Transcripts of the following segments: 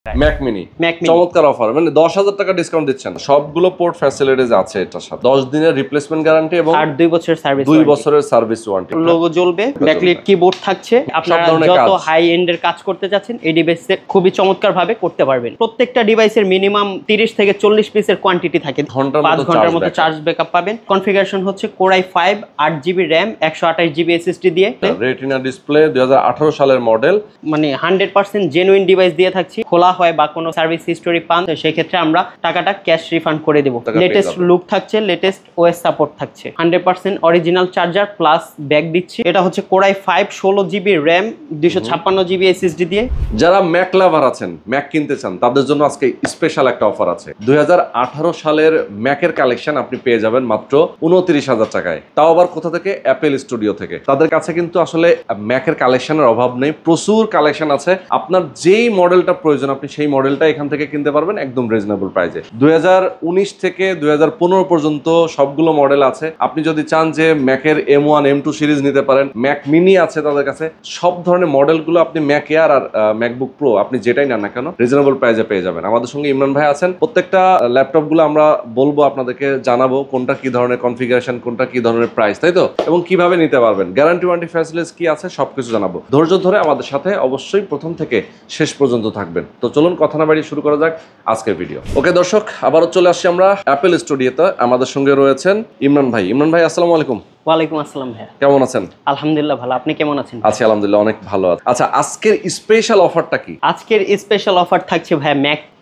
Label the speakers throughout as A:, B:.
A: Mac mini চমৎকার offer, মানে 10,000 টাকা ডিসকাউন্ট দিচ্ছেন। সবগুলো পোর্ট ফ্যাসিলিটিস আছে এটার সাথে, 10 দিনের রিপ্লেসমেন্ট গ্যারান্টি এবং
B: 2 বছরের সার্ভিস,
A: 2 বছরের সার্ভিস ওয়ারেন্টি।
B: লোগো জ্বলবে, ব্যাকলাইট কিবোর্ড থাকছে। আপনারা যত হাই এন্ডের কাজ করতে যাচ্ছেন এই ডিভাইসে খুবই চমৎকার ভাবে করতে পারবেন। প্রত্যেকটা ডিভাইসের মিনিমাম 30 থেকে 40 পিসের কোয়ান্টিটি থাকে, 5 ঘন্টার মতো চার্জ ব্যাকআপ পাবেন। কনফিগারেশন হচ্ছে Core i5 8GB RAM 128GB SSD দিয়ে,
A: রেটিনা ডিসপ্লে 2018 সালের মডেল,
B: মানে 100% জেনুইন ডিভাইস দিয়ে থাকছি। খোলা হয় বা কোনো সার্ভিস হিস্টোরি পান তো সেই ক্ষেত্রে আমরা টাকাটা ক্যাশ রিফান্ড করে দেব। লেটেস্ট লুক থাকছে, লেটেস্ট OS সাপোর্ট থাকছে, 100% অরিজিনাল চার্জার প্লাস ব্যাগ দিচ্ছি। এটা হচ্ছে Core i5 16GB RAM 256GB SSD দিয়ে।
A: যারা ম্যাক লাভার আছেন, ম্যাক কিনতে চান, তাদের জন্য আজকে স্পেশাল একটা অফার আছে। 2018 সালের ম্যাকের কালেকশন আপনি পেয়ে যাবেন মাত্র 29,000 টাকায়, তাও আবার কোথা থেকে? অ্যাপেল স্টুডিও থেকে। তাদের কাছে কিন্তু আসলে ম্যাকের কালেকশনের অভাব নেই, প্রচুর কালেকশন আছে। আপনার যেই মডেলটা প্রয়োজন আপনি সেই মডেলটা এখান থেকে কিনতে পারবেন একদম রিজনেবল প্রাইসে। 2019 থেকে 2015 পর্যন্ত সবগুলো মডেল আছে। আপনি যদি চান যে ম্যাকের M1 M2 সিরিজ নিতে পারেন, ম্যাক মিনি আছে তাদের কাছে। সব ধরনের মডেলগুলো আপনি ম্যাক এয়ার আর ম্যাকবুক প্রো আপনি যেটাই নেন না কেন রিজনেবল প্রাইসে পেয়ে যাবেন। আমাদের সঙ্গে ইমরান ভাই আছেন। প্রত্যেকটা ল্যাপটপগুলো আমরা বলবো, আপনাদেরকে জানাবো কোনটা কি ধরনের কনফিগারেশন, কোনটা কি ধরনের প্রাইস, তাই তো, এবং কিভাবে নিতে পারবেন, গ্যারান্টি ওয়ারেন্টি ফ্যাসিলিটিস কি আছে সবকিছু জানাবো। ধৈর্য ধরে আমাদের সাথে অবশ্যই প্রথম থেকে শেষ পর্যন্ত থাকবেন। তো চলুন কথা না বাড়িয়ে শুরু করা যাক আজকের ভিডিও। ওকে দর্শক, আবারও চলে আসছি আমরা অ্যাপেল স্টুডিওতে। আমাদের সঙ্গে রয়েছেন ইমরান ভাই। ইমরান ভাই আসসালামু আলাইকুম।
B: ওয়ালাইকুম আসসালাম ভাই,
A: কেমন আছেন?
B: আলহামদুলিল্লাহ ভালো, আপনি কেমন আছেন?
A: আছি আলহামদুলিল্লাহ, অনেক ভালো আছে। আচ্ছা, আজকের স্পেশাল অফারটা কি?
B: আজকের স্পেশাল অফার থাকছে ভাই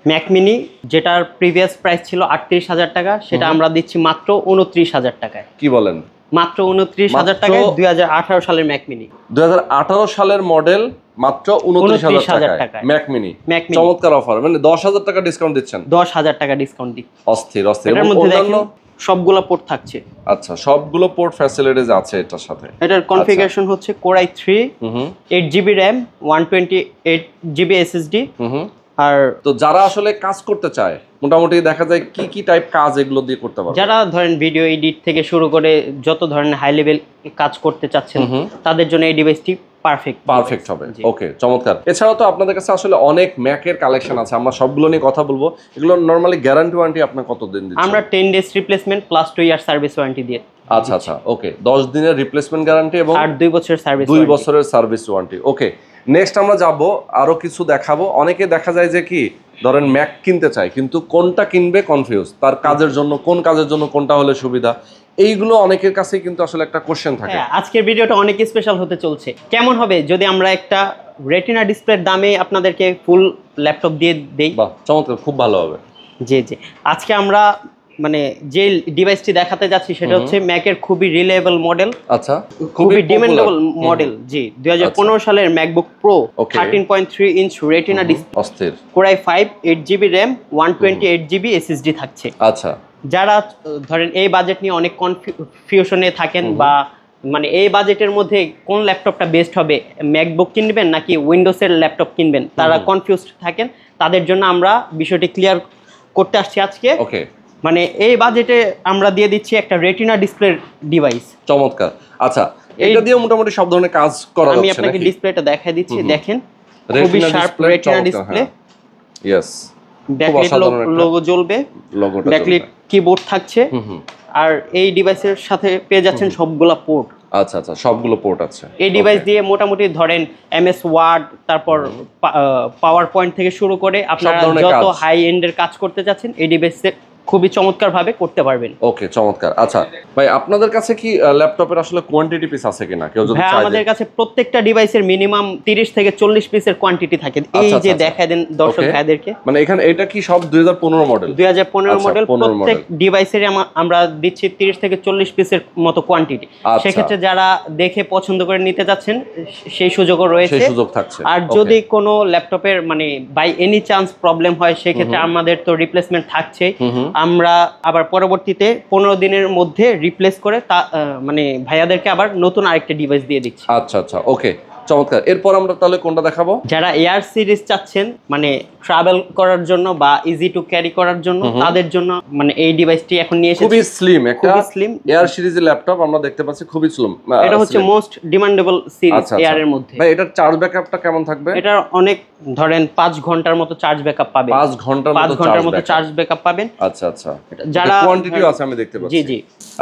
B: ম্যাক মিনি, যেটার প্রিভিয়াস প্রাইস ছিল 38,000 টাকা, সেটা আমরা দিচ্ছি মাত্র 29,000 টাকায়।
A: কি বলেন?
B: মাত্র 29,000 টাকায় 2018 সালের ম্যাক মিনি,
A: 2018 সালের মডেল, মাত্র 29,000 টাকায় ম্যাক মিনি। চমৎকার অফার, মানে 10,000 টাকা ডিসকাউন্ট দিচ্ছেন।
B: 10,000 টাকা ডিসকাউন্ট দিই।
A: অস্থির অস্থির।
B: এর মধ্যে দেখেন সবগুলো পোর্ট থাকছে।
A: আচ্ছা, সবগুলো পোর্ট ফ্যাসিলিটিস আছে এটার সাথে।
B: এটার কনফিগারেশন হচ্ছে Core i3 8GB RAM 128GB SSD। আর
A: তো যারা আসলে কাজ করতে চায়, মোটামুটি দেখা যায় কি কি টাইপ কাজ এগুলো দিয়ে করতে পারবে?
B: যারা ধরেন ভিডিও এডিট থেকে শুরু করে যত ধরনের হাই লেভেল কাজ করতে চাচ্ছেন তাদের জন্য এই ডিভাইসটি পারফেক্ট হবে।
A: ওকে, চমৎকার। এছাড়াও তো আপনাদের কাছে আসলে অনেক ম্যাকের কালেকশন আছে, আমরা সবগুলো নিয়ে কথা বলবো। এগুলো নরমালি গ্যারান্টি ওয়ারেন্টি আপনার কতদিন দিচ্ছেন?
B: আমরা 10 days replacement plus 2 year service warranty দিয়ে।
A: আচ্ছা আচ্ছা, ওকে, 10 দিনের রিপ্লেসমেন্ট গ্যারান্টি এবং
B: 2 বছরের সার্ভিস,
A: 2 বছরের সার্ভিস ওয়ারেন্টি। ওকে, নেক্সট আমরা যাব, আরো কিছু দেখাবো। অনেকে দেখা যায় যে কি ধরেন ম্যাক কিনতে চায় কিন্তু কোনটা কিনবে কনফিউজ, তার কাজের জন্য কোন কাজের জন্য কোনটা হলে সুবিধা, এইগুলো অনেকের কাছে কিন্তু আসলে একটা কোশ্চেন থাকে।
B: আজকের ভিডিওটা অনেক স্পেশাল হতে চলছে। কেমন হবে যদি আমরা একটা রেটিনা ডিসপ্লের দামে আপনাদেরকে ফুল ল্যাপটপ দিয়ে দেই?
A: বাহ, চমৎকার, খুব ভালো হবে।
B: জি জি, আজকে আমরা মানে যে ডিভাইসটি দেখাতে যাচ্ছি সেটা হচ্ছে ম্যাকের খুবই রিলায়েবল মডেল।
A: আচ্ছা,
B: খুবই ডিমান্ডেবল মডেল। জি, 2015 সালের MacBook pro 13.3 inch retina display,
A: অস্থির,
B: Core i5 8GB RAM 128GB SSD থাকছে।
A: আচ্ছা,
B: যারা ধরেন এই বাজেট নিয়ে অনেক কনফিউশনে থাকেন বা মানে এই বাজেটের মধ্যে কোন ল্যাপটপটা বেস্ট হবে, ম্যাকবুক কিনবেন নাকি উইন্ডোজের ল্যাপটপ কিনবেন, তারা কনফিউজড থাকেন, তাদের জন্য আমরা বিষয়টি ক্লিয়ার করতে আসছি আজকে।
A: ওকে,
B: মানে এই বাজেটে আমরা দিয়ে দিচ্ছি একটা রেটিনা ডিসপ্লে ডিভাইস।
A: চমৎকার। আচ্ছা, এটা দিয়ে মোটামুটি সব ধরনের কাজ করা যাচ্ছে।
B: আমি আপনাকে ডিসপ্লেটা দেখাই দিচ্ছি, দেখেন খুবই sharp retina display.
A: Yes,
B: backlight logo জ্বলবে, ব্যাকলাইট কিবোর্ড থাকছে। আর এই ডিভাইসের সাথে পেয়ে যাচ্ছেন সবগুলা পোর্ট।
A: আচ্ছা আচ্ছা, সবগুলো পোর্ট আছে।
B: এই ডিভাইস দিয়ে মোটামুটি ধরেন MS ওয়ার্ড, তারপর পাওয়ার পয়েন্ট থেকে শুরু করে আপনারা যত হাই এন্ডের কাজ করতে যাচ্ছেন এই ডিভাইসে খুবই চমৎকার ভাবে করতে পারবেন।
A: ওকে, চমৎকার। আচ্ছা ভাই, আপনাদের কাছে কি ল্যাপটপের আসলে কোয়ান্টিটি পিস আছে কিনা? কেউ যদি চায়,
B: আমাদের কাছে প্রত্যেকটা ডিভাইসের মিনিমাম 30 থেকে 40 পিসের কোয়ান্টিটি থাকে। এই যে দেখায় দেন দর্শক ভাইদেরকে,
A: মানে এখানে এটা কি সব 2015 মডেল?
B: 2015 মডেল। প্রত্যেক ডিভাইসের আমরা দিচ্ছি 30 থেকে 40 পিসের মতো কোয়ান্টিটি। সেক্ষেত্রে যারা দেখে পছন্দ করে নিতে যাচ্ছেন সেই সুযোগও রয়েছে,
A: সেই সুযোগ থাকছে।
B: আর যদি কোনো ল্যাপটপের মানে বাই এনি চান্স প্রবলেম হয় সেক্ষেত্রে আমাদের তো রিপ্লেসমেন্ট থাকছে। আমরা আবার পরবর্তীতে 15 দিনের মধ্যে রিপ্লেস করে মানে ভাইয়াদেরকে আবার নতুন আরেকটা ডিভাইস দিয়ে দিচ্ছি।
A: আচ্ছা আচ্ছা, ওকে, চমৎকার। এরপর আমরা তাহলে কোনটা দেখাবো?
B: যারা এয়ার সিরিজ চাচ্ছেন, মানে ট্রাভেল করার জন্য বা ইজি টু ক্যারি করার জন্য তাদের জন্য মানে এই ডিভাইসটি এখন নিয়ে এসেছি।
A: খুবই স্লিম একটা
B: খুবই স্লিম
A: এয়ার সিরিজের ল্যাপটপ আমরা দেখতে পাচ্ছি, খুবই স্লিম।
B: এটা হচ্ছে মোস্ট ডিমান্ডেবল সিরিজ এয়ার এর মধ্যে।
A: ভাই এটার চার্জ ব্যাকআপটা কেমন থাকবে?
B: এটা অনেক ধরেন 5 ঘন্টার মতো চার্জ ব্যাকআপ পাবেন।
A: 5 ঘন্টার মতো
B: চার্জ ব্যাকআপ পাবেন।
A: আচ্ছা আচ্ছা,
B: যারা
A: কোয়ান্টিটিও আছে আমি দেখতে পাচ্ছি।
B: জি জি।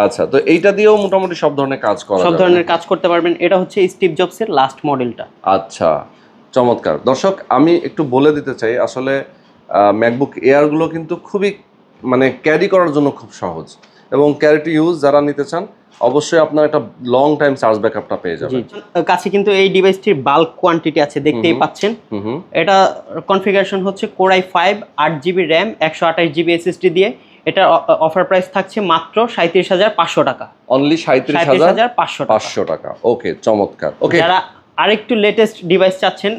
A: আচ্ছা, তো এইটা দিয়েও মোটামুটি সব ধরনের কাজ করা যাবে,
B: সব ধরনের কাজ করতে পারবেন। এটা হচ্ছে স্টিভ জবসের লাস্ট মডেলটা।
A: আচ্ছা, চমৎকার। দর্শক আমি একটু বলে দিতে চাই, আসলে ম্যাকবুক এয়ারগুলো কিন্তু খুবই মানে ক্যারি করার জন্য খুব সহজ, এবং ক্যারি টু ইউজ যারা নিতে চান অবশ্যই আপনার একটা লং টাইম চার্জ ব্যাকআপটা পেয়ে যাবেন।
B: কাছে কিন্তু এই ডিভাইসটির বাল্ক কোয়ান্টিটি আছে, দেখতেই পাচ্ছেন। এটা কনফিগারেশন হচ্ছে Core i5 8GB RAM 128GB SSD দিয়ে। এটা অফার প্রাইস থাকছে মাত্র 37,500 টাকা।
A: অনলি
B: 37,500
A: টাকা। ওকে, চমৎকার। ওকে,
B: যারা আরেকটু লেটেস্ট ডিভাইস চাচ্ছেন,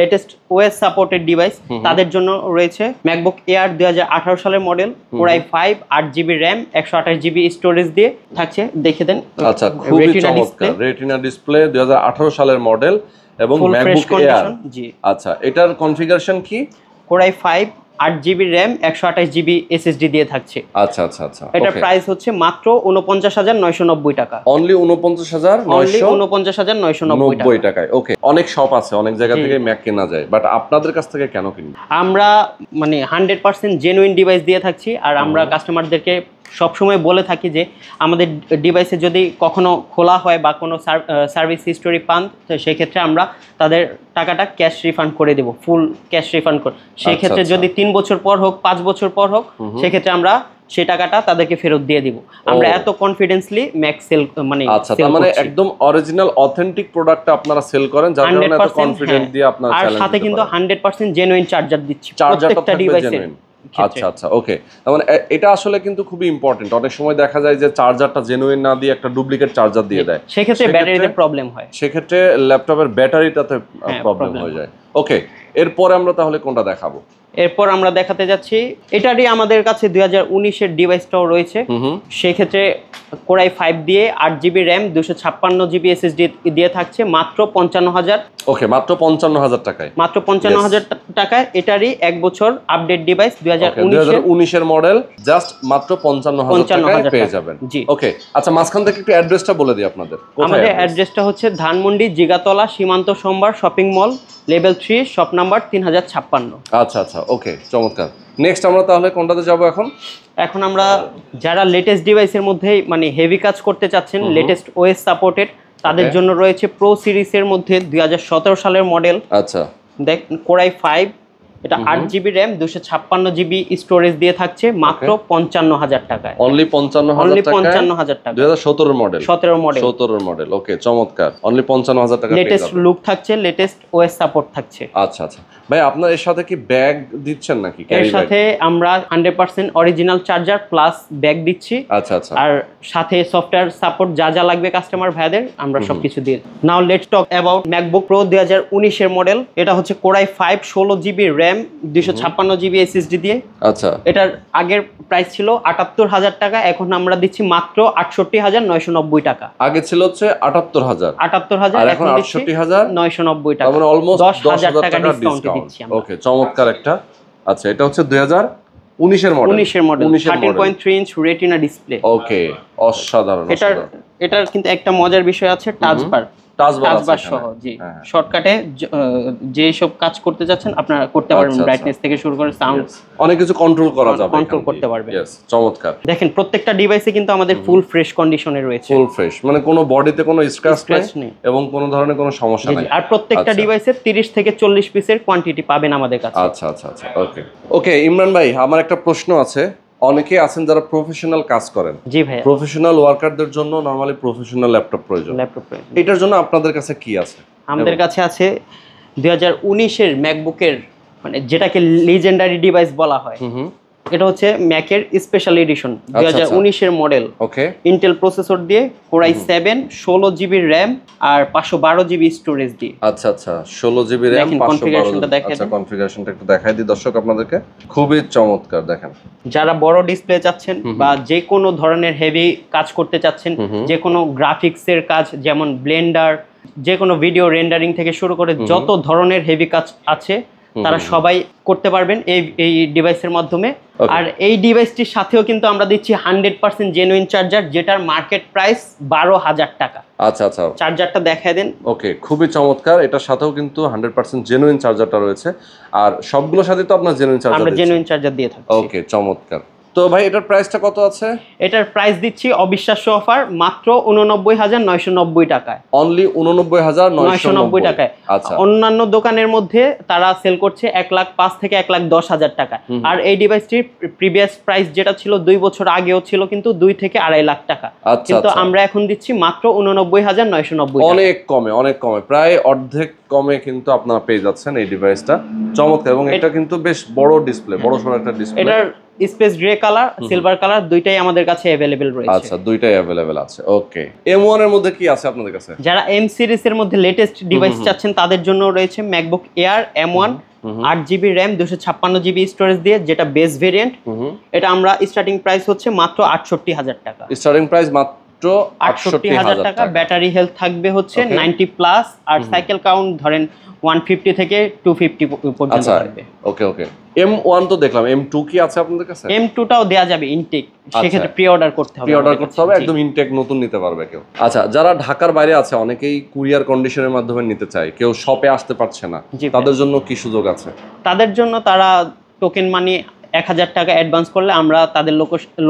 B: লেটেস্ট ওএস সাপোর্টেড ডিভাইস, তাদের জন্য রয়েছে ম্যাকবুক এয়ার 2018 সালের model Core i5 8GB RAM 128GB storage দিয়ে থাকছে। দেখে দেন।
A: আচ্ছা, খুবই চমৎকার রেটিনা ডিসপ্লে 2018 সালের মডেল এবং ম্যাকবুক এয়ার।
B: জি।
A: আচ্ছা, এটার কনফিগারেশন কি?
B: Core i5 8GB RAM 128GB SSD দিয়ে থাকছে।
A: আচ্ছা আচ্ছা আচ্ছা,
B: এটার প্রাইস হচ্ছে মাত্র 49,990 টাকা।
A: অনলি 49,990 টাকায়। ওকে, অনেক শপ আছে, অনেক জায়গা থেকে ম্যাক কেনা যায়, বাট আপনাদের কাছ থেকে কেন কিনব?
B: আমরা মানে 100% জেনুইন ডিভাইস দিয়ে থাকছি। আর আমরা কাস্টমারদেরকে সবসময় বলে থাকি যে আমাদের ডিভাইসে যদি কখনো খোলা হয় বা কোনো সার্ভিস হিস্টোরি পান, তো সেই ক্ষেত্রে আমরা তাদের টাকাটা ক্যাশ রিফান্ড করে দেব, ফুল ক্যাশ রিফান্ড করে। সেই ক্ষেত্রে যদি 3 বছর পর হোক, 5 বছর পর হোক, সেক্ষেত্রে আমরা সেই টাকাটা তাদেরকে ফেরত দিয়ে দিব। আমরা এত কনফিডেন্সলি ম্যাক সেল মানে
A: আচ্ছা, তার মানে একদম অরিজিনাল অথেন্টিক প্রোডাক্টটা আপনারা সেল করেন, যার কারণে এত কনফিডেন্ট দিয়ে আপনারা চ্যালেঞ্জ দিতে পারেন।
B: আর সাথে কিন্তু 100% জেনুইন চার্জার দিচ্ছি প্রত্যেকটা ডিভাইসে।
A: আচ্ছা আচ্ছা, ওকে। তার মানে এটা আসলে কিন্তু খুবই ইম্পর্টেন্ট। অনেক সময় দেখা যায় যে চার্জারটা জেনুইন না দিয়ে একটা ডুপ্লিকেট চার্জার দিয়ে দেয়,
B: সেক্ষেত্রে ব্যাটারিতে প্রবলেম হয়,
A: সেক্ষেত্রে ল্যাপটপের ব্যাটারিটাতে প্রবলেম হয়ে যায়। ওকে, এরপরে আমরা তাহলে কোনটা দেখাবো?
B: এরপর আমরা দেখাতে যাচ্ছি, এটারই আমাদের কাছে 2019-এর ডিভাইসটাও রয়েছে। সেক্ষেত্রে Core i5 দিয়ে 8GB RAM 256GB SSD দিয়ে থাকছে মাত্র 55,000।
A: ওকে, মাত্র 55,000 টাকায়।
B: মাত্র 55,000 টাকায় এটারই 1 বছর আপডেট ডিভাইস
A: 2019-এর মডেল, জাস্ট মাত্র 55,000 টাকায় পেয়ে যাবেন।
B: জি।
A: ওকে, আচ্ছা, মাঝখান থেকে একটু অ্যাড্রেসটা বলে দিই আপনাদের।
B: আমাদের অ্যাড্রেসটা হচ্ছে ধানমন্ডি জিগাতলা সীমান্ত সোমবার shopping mall, level 3, shop number 3056।
A: আচ্ছা আচ্ছা, ওকে, চমৎকার। নেক্সট আমরা তাহলে কোনটাতে যাব এখন?
B: এখন আমরা যারা লেটেস্ট ডিভাইসের মধ্যে মানে হেভি কাজ করতে চাচ্ছেন, লেটেস্ট ওএস সাপোর্টেড, তাদের জন্য রয়েছে প্রো সিরিজের মধ্যে 2017 সালের মডেল।
A: আচ্ছা,
B: দেখ Core i5, এটা 8GB RAM 256GB স্টোরেজ দিয়ে থাকছে মাত্র 55,000 টাকায়।
A: অনলি 55,000 টাকা। 2017 মডেল। 17 মডেল। ওকে, চমৎকার। অনলি 55,000 টাকা।
B: লেটেস্ট লুক থাকছে, লেটেস্ট ওএস সাপোর্ট থাকছে।
A: আচ্ছা আচ্ছা, ভাই আপনার এর সাথে কি ব্যাগ দিচ্ছেন নাকি?
B: এর সাথে আমরা 100% অরিজিনাল চার্জার প্লাস ব্যাগ দিচ্ছি।
A: আচ্ছা আচ্ছা,
B: আর সাথে সফটওয়্যার সাপোর্ট যা যা লাগবে কাস্টমার ভাইদের আমরা সবকিছু দিয়ে। Now let's talk about MacBook Pro 2019-এর মডেল। এটা হচ্ছে Core i5 16GB RAM 256GB SSD দিয়ে।
A: আচ্ছা,
B: এটার আগের প্রাইস ছিল 78,000 টাকা, এখন আমরা দিচ্ছি মাত্র 68,990 টাকা।
A: আগে ছিল হচ্ছে 78,000,
B: এখন 68,990 টাকা,
A: মানে অলমোস্ট
B: 10,000 টাকা ডিসকাউন্ট দিচ্ছি আমরা।
A: ওকে, চমৎকার একটা। আচ্ছা, এটা হচ্ছে 2019-এর model.
B: 13.3 inch retina display.
A: Okay, অসাধারণ।
B: এটার কিন্তু একটা মজার বিষয় আছে, টাচবার সহ। জি, শর্টকাটে যে সব কাজ করতে যাচ্ছেন আপনারা করতে পারবেন, ব্রাইটনেস থেকে শুরু করে সাউন্ড
A: অনেক কিছু কন্ট্রোল করা যাবে,
B: কন্ট্রোল করতে পারবেন।
A: চমৎকার।
B: দেখেন প্রত্যেকটা ডিভাইসে কিন্তু আমাদের ফুল ফ্রেশ কন্ডিশনে রয়েছে,
A: ফুল ফ্রেশ, মানে কোনো বডিতে কোনো স্ক্র্যাচ নেই এবং কোনো ধরনের কোনো সমস্যা নেই।
B: আর প্রত্যেকটা ডিভাইসে 30 থেকে 40 পিসের কোয়ান্টিটি পাবেন আমাদের কাছে।
A: আচ্ছা আচ্ছা আচ্ছা, ওকে ওকে। ইমরান ভাই, আমার একটা প্রশ্ন আছে। অনেকে আছেন যারা প্রফেশনাল কাজ করেন।
B: জি ভাই।
A: প্রফেশনাল ওয়ার্কারদের জন্য নরমালি প্রফেশনাল ল্যাপটপ প্রয়োজন। এটার জন্য আপনাদের কাছে কি আছে?
B: আমাদের কাছে আছে 2019-এর ম্যাকবুকের, মানে যেটাকে লিজেন্ডারি ডিভাইস বলা হয়। এটা হচ্ছে ম্যাকের স্পেশাল এডিশন 2019-এর মডেল।
A: ওকে,
B: ইন্টেল প্রসেসর দিয়ে Core i7 16GB RAM আর 512GB স্টোরেজ দিয়ে।
A: আচ্ছা আচ্ছা, 16GB RAM 512GB। আচ্ছা, কনফিগারেশনটা একটু দেখাই দিই দর্শক আপনাদেরকে। খুবই চমৎকার। দেখেন,
B: যারা বড় ডিসপ্লে চাচ্ছেন বা যে কোনো ধরনের হেভি কাজ করতে চাচ্ছেন, যে কোনো গ্রাফিক্সের কাজ যেমন ব্লেন্ডার, যে কোনো ভিডিও রেন্ডারিং থেকে শুরু করে যত ধরনের হেভি কাজ আছে তারা সবাই করতে পারবেন এই ডিভাইসের মাধ্যমে।
A: Okay.
B: আর এই ডিভাইসটির সাথেও কিন্তু আমরা দিচ্ছি 100% জেনুইন চার্জার, যেটার মার্কেট প্রাইস 12,000 টাকা।
A: আচ্ছা আচ্ছা,
B: চার্জারটা দেখায় দেন।
A: ওকে, খুবই চমৎকার। এটার সাথেও কিন্তু 100% জেনুইন চার্জারটা রয়েছে, আর সবগুলোর সাথে তো আপনার জেনুইন চার্জার
B: আমরা জেনুইন চার্জার দিয়ে থাকি।
A: ওকে, চমৎকার। তো ভাই এটার প্রাইসটা কত আছে?
B: এটার প্রাইস দিচ্ছি অবিশ্বাস্য অফার মাত্র 89,990 টাকায়।
A: অনলি 89,990
B: টাকায়।
A: আচ্ছা,
B: অন্যান্য দোকানের মধ্যে তারা সেল করছে 1,05,000 থেকে 1,10,000 টাকায়। আর এই ডিভাইসটির প্রিভিয়াস প্রাইস যেটা ছিল 2 বছর আগেও ছিল কিন্তু 2 থেকে 2.5 লাখ টাকা।
A: আচ্ছা,
B: কিন্তু
A: আচ্ছা।
B: আমরা এখন দিচ্ছি মাত্র 89,990 টাকা।
A: অনেক কমে, অনেক কমে, প্রায় অর্ধেক কমে কিন্তু আপনারা পেয়ে যাচ্ছেন এই ডিভাইসটা। চমৎকার, এবং এটা কিন্তু বেশ বড় ডিসপ্লে, বড় সড়ো একটা ডিসপ্লে।
B: এটার space grey colour, silver colour দুইটাই আমাদের কাছে अवेलेबल রয়েছে।
A: আচ্ছা, দুইটাই अवेलेबल আছে। ওকে, M1 এর মধ্যে কি আছে আপনাদের কাছে?
B: যারা M সিরিজ এর মধ্যে লেটেস্ট ডিভাইস চাচ্ছেন তাদের জন্য রয়েছে MacBook air M1 8GB RAM 256GB storage দিয়ে, যেটা বেস ভেরিয়েন্ট। এটা আমরা স্টার্টিং প্রাইস হচ্ছে মাত্র 68,000 টাকা।
A: স্টার্টিং প্রাইস মাত্র
B: 68,000 টাকা। ব্যাটারি হেলথ থাকবে হচ্ছে 90+, আর সাইকেল কাউন্ট ধরেন 150 থেকে 250 পর্যন্ত
A: আচ্ছা,
B: থাকবে।
A: ওকে ওকে। M1 তো দেখলাম, M2 কি আছে আপনাদের কাছে?
B: M2 টাও দেয়া যাবে ইনটেক, সেক্ষেত্রে প্রি অর্ডার করতে হবে।
A: প্রি অর্ডার করতে হবে, একদম ইনটেক নতুন নিতে পারবে কেউ। আচ্ছা, যারা ঢাকার বাইরে আছে অনেকেই কুরিয়ার কন্ডিশনের মাধ্যমে নিতে চায়, কেউ শপে আসতে পারছে না,
B: জি ভাই।
A: তাদের জন্য কি সুযোগ আছে?
B: তাদের জন্য তারা টোকেন মানি 1,000 টাকা অ্যাডভান্স করলে আমরা তাদের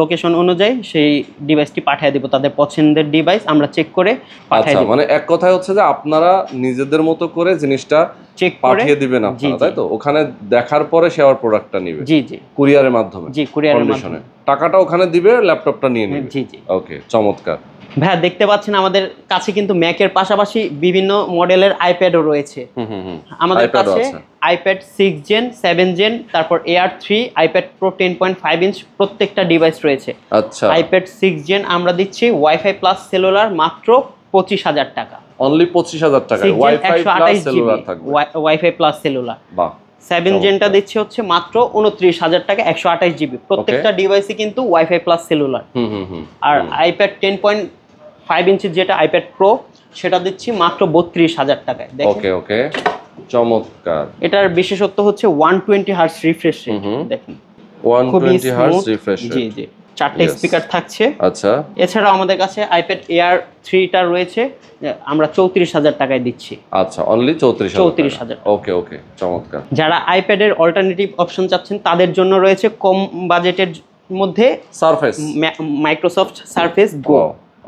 B: লোকেশন অনুযায়ী সেই ডিভাইসটি পাঠিয়ে দেব। তাদের পছন্দের ডিভাইস আমরা চেক করে পাঠিয়ে
A: আচ্ছা,
B: দেব।
A: মানে এক কথায় হচ্ছে যে আপনারা নিজেদের মতো করে জিনিসটা
B: চেক করে
A: পাঠিয়ে দিবেন আপনারা, তাই তো? ওখানে দেখার পরে সে আবার প্রোডাক্টটা নেবে।
B: জি জি
A: কুরিয়ারের মাধ্যমে।
B: জি, কুরিয়ারের
A: কন্ডিশনে
B: মাধ্যমে।
A: টাকাটা ওখানে দিবে, ল্যাপটপটা নিয়ে নেবে।
B: জি জি।
A: ওকে, চমৎকার।
B: ভাইয়া দেখতে পাচ্ছেন আমাদের কাছে কিন্তু ম্যাকের পাশাপাশি বিভিন্ন মডেলের আইপ্যাডও রয়েছে। আমাদের
A: iPad ও
B: কাছে
A: আছে।
B: আইপ্যাড 6 জেন, 7 জেন, তারপর এয়ার 3, আইপ্যাড প্রো 10.5 ইঞ্চ প্রত্যেকটা ডিভাইস রয়েছে।
A: আচ্ছা,
B: আইপ্যাড 6 জেন আমরা দিচ্ছি ওয়াইফাই প্লাস সেলুলার মাত্র 25,000 টাকা।
A: অনলি 25,000 টাকা,
B: 6 gen
A: wifi plus
B: 128 GB
A: cellular থাকবে।
B: Wifi plus cellular.
A: বাহ,
B: 7 জেনটা দিচ্ছি হচ্ছে মাত্র 29,000 টাকা, 128 জিবি। প্রত্যেকটা ডিভাইসই কিন্তু ওয়াইফাই প্লাস সেলুলার। আর আইপ্যাড 10.5 ইঞ্চির যেটা আইপ্যাড প্রো, সেটা দিচ্ছি মাত্র 32,000 টাকায়। দেখেন,
A: ওকে ওকে, চমৎকার।
B: এটার বিশেষত্ব হচ্ছে 120 হার্টজ রিফ্রেশ রেট। দেখেন, খুবই
A: 120 হার্টজ
B: স্মুথ।
A: রিফ্রেশ
B: জি
A: রেট।
B: জি, 4টে
A: Yes.
B: স্পিকার থাকছে।
A: আচ্ছা,
B: এছাড়াও আমাদের কাছে আইপ্যাড এয়ার 3টা রয়েছে, আমরা 34,000 টাকায় দিচ্ছি।
A: আচ্ছা, অনলি 34,000।
B: 34,000
A: ওকে ওকে, চমৎকার।
B: যারা আইপ্যাডের অল্টারনেটিভ অপশন চাচ্ছেন তাদের জন্য রয়েছে কম বাজেটের মধ্যে
A: সারফেস,
B: মাইক্রোসফট সারফেস গো।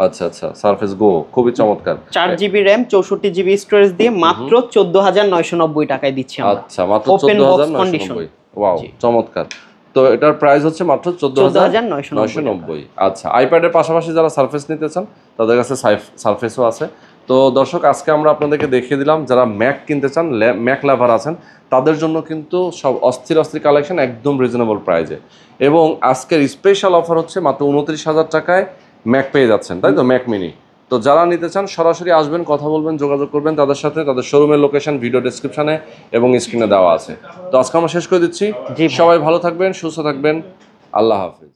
A: আচ্ছা আচ্ছা, সারফেস গো খুবই চমৎকার।
B: 4GB RAM 64GB স্টোরেজ দিয়ে মাত্র 14,990 টাকায় দিচ্ছি আমরা।
A: আচ্ছা, মাত্র
B: Open box
A: 14,990। ওয়াও, চমৎকার। তো এটার প্রাইস হচ্ছে মাত্র 14,990। আচ্ছা, আইপ্যাডের পাশাপাশি যারা সারফেস নিতে চান তাদের কাছে সারফেসও আছে। তো দর্শক, আজকে আমরা আপনাদেরকে দেখিয়ে দিলাম, যারা ম্যাক কিনতে চান, ম্যাক লাভার আছেন, তাদের জন্য কিন্তু সব অস্থির অস্থির কালেকশন একদম রিজনেবল প্রাইজে। এবং আজকের স্পেশাল অফার হচ্ছে মাত্র 29,000 টাকায় ম্যাক পেয়ে যাচ্ছেন, তাই তো? Mac mini. তো যারা নিতে চান সরাসরি আসবেন, কথা বলবেন, যোগাযোগ করবেন তাদের সাথে। তাদের শোরুমের লোকেশন ভিডিও ডেসক্রিপশনে এবং স্ক্রিনে দেওয়া আছে। তো আজকে আমরা শেষ করে দিচ্ছি। সবাই ভালো থাকবেন, সুস্থ থাকবেন। আল্লাহ হাফিজ।